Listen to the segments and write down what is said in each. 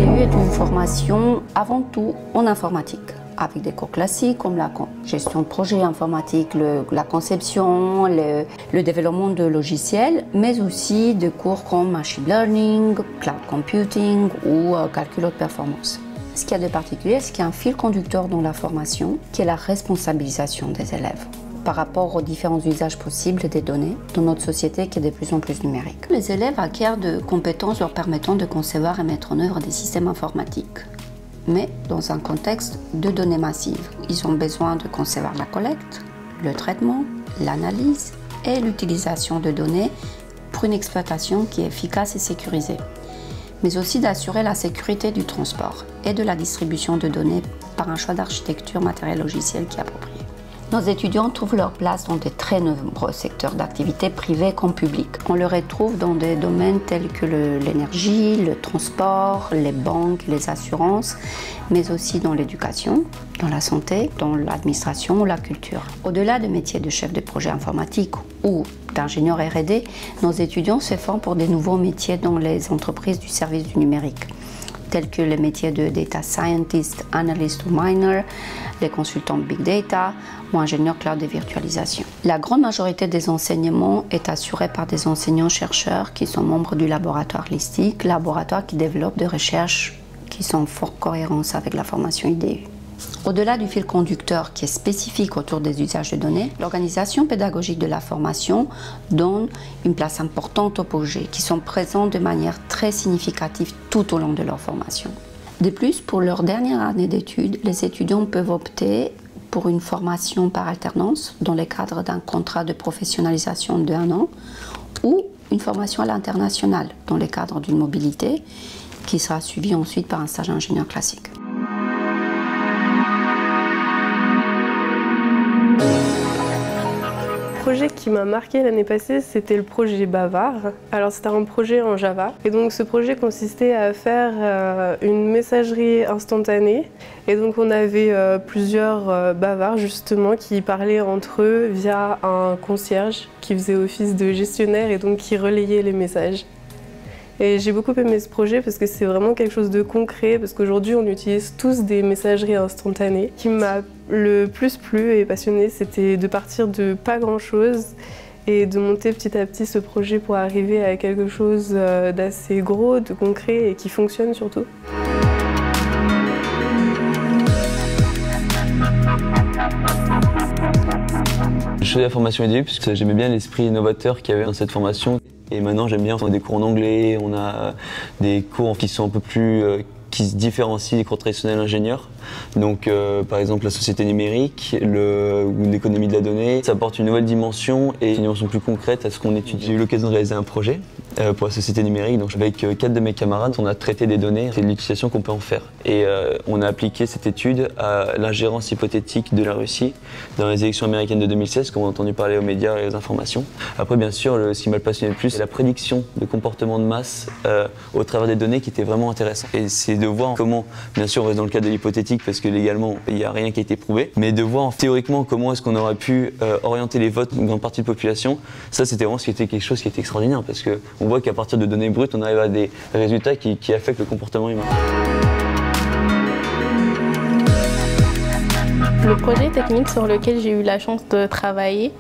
DU est une formation avant tout en informatique, avec des cours classiques comme la gestion de projet informatique, la conception, le développement de logiciels, mais aussi des cours comme machine learning, cloud computing ou calcul de performance. Ce qu'il y a de particulier, c'est qu'il y a un fil conducteur dans la formation, qui est la responsabilisation des élèves par rapport aux différents usages possibles des données dans notre société qui est de plus en plus numérique. Les élèves acquièrent de compétences leur permettant de concevoir et mettre en œuvre des systèmes informatiques, mais dans un contexte de données massives. Ils ont besoin de concevoir la collecte, le traitement, l'analyse et l'utilisation de données pour une exploitation qui est efficace et sécurisée, mais aussi d'assurer la sécurité du transport et de la distribution de données par un choix d'architecture matériel logiciel qui est approprié. Nos étudiants trouvent leur place dans de très nombreux secteurs d'activité privés comme publics. On les retrouve dans des domaines tels que l'énergie, le transport, les banques, les assurances, mais aussi dans l'éducation, dans la santé, dans l'administration ou la culture. Au-delà des métiers de chef de projet informatique ou d'ingénieur R&D, nos étudiants se forment pour des nouveaux métiers dans les entreprises du service du numérique, tels que les métiers de data scientist, analyst ou miner, les consultants big data ou ingénieurs cloud et virtualisation. La grande majorité des enseignements est assurée par des enseignants-chercheurs qui sont membres du laboratoire LISTIC, laboratoire qui développe des recherches qui sont en forte cohérence avec la formation IDU. Au-delà du fil conducteur qui est spécifique autour des usages de données, l'organisation pédagogique de la formation donne une place importante aux projets qui sont présents de manière très significative tout au long de leur formation. De plus, pour leur dernière année d'études, les étudiants peuvent opter pour une formation par alternance dans le cadre d'un contrat de professionnalisation d'1 an ou une formation à l'international dans le cadre d'une mobilité qui sera suivie ensuite par un stage ingénieur classique. Le projet qui m'a marqué l'année passée, c'était le projet Bavard. Alors c'était un projet en Java et donc ce projet consistait à faire une messagerie instantanée et donc on avait plusieurs bavards justement qui parlaient entre eux via un concierge qui faisait office de gestionnaire et donc qui relayait les messages. Et j'ai beaucoup aimé ce projet parce que c'est vraiment quelque chose de concret, parce qu'aujourd'hui on utilise tous des messageries instantanées. Ce qui m'a le plus plu et passionné, c'était de partir de pas grand chose et de monter petit à petit ce projet pour arriver à quelque chose d'assez gros, de concret et qui fonctionne surtout. J'ai choisi la formation IDU parce que j'aimais bien l'esprit innovateur qu'il y avait dans cette formation. Et maintenant j'aime bien, on a des cours en anglais, on a des cours qui sont un peu plus qui se différencient des cours traditionnels ingénieurs. Donc par exemple la société numérique ou l'économie de la donnée, ça apporte une nouvelle dimension et une dimension plus concrète à ce qu'on étudie. J'ai eu l'occasion de réaliser un projet pour la société numérique. Donc avec 4 de mes camarades, on a traité des données et de l'utilisation qu'on peut en faire. Et on a appliqué cette étude à l'ingérence hypothétique de la Russie dans les élections américaines de 2016, comme on a entendu parler aux médias et aux informations. Après bien sûr, ce qui m'a passionné le plus, c'est la prédiction de comportements de masse au travers des données qui était vraiment intéressant. Et c'est de voir comment, bien sûr on reste dans le cadre de l'hypothétique parce que légalement il n'y a rien qui a été prouvé, mais de voir théoriquement comment est-ce qu'on aurait pu orienter les votes d'une grande partie de la population, ça c'était vraiment quelque chose qui était extraordinaire parce qu'on voit qu'à partir de données brutes on arrive à des résultats qui affectent le comportement humain. Le projet technique sur lequel j'ai eu la chance de travailler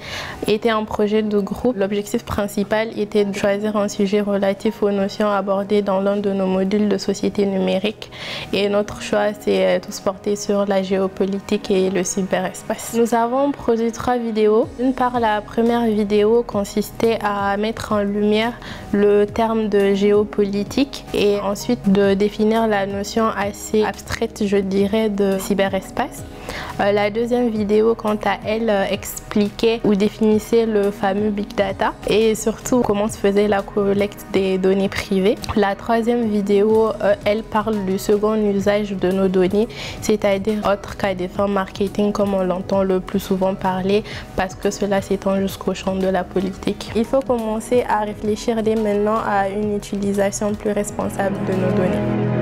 était un projet de groupe. L'objectif principal était de choisir un sujet relatif aux notions abordées dans l'un de nos modules de société numérique. Et notre choix s'est tous porté sur la géopolitique et le cyberespace. Nous avons produit 3 vidéos. D'une part, la première vidéo consistait à mettre en lumière le terme de géopolitique et ensuite de définir la notion assez abstraite, je dirais, de cyberespace. La deuxième vidéo, quant à elle, expliquait ou définissait le fameux Big Data et surtout comment se faisait la collecte des données privées. La troisième vidéo, elle parle du second usage de nos données, c'est-à-dire autre qu'à des fins marketing comme on l'entend le plus souvent parler parce que cela s'étend jusqu'au champ de la politique. Il faut commencer à réfléchir dès maintenant à une utilisation plus responsable de nos données.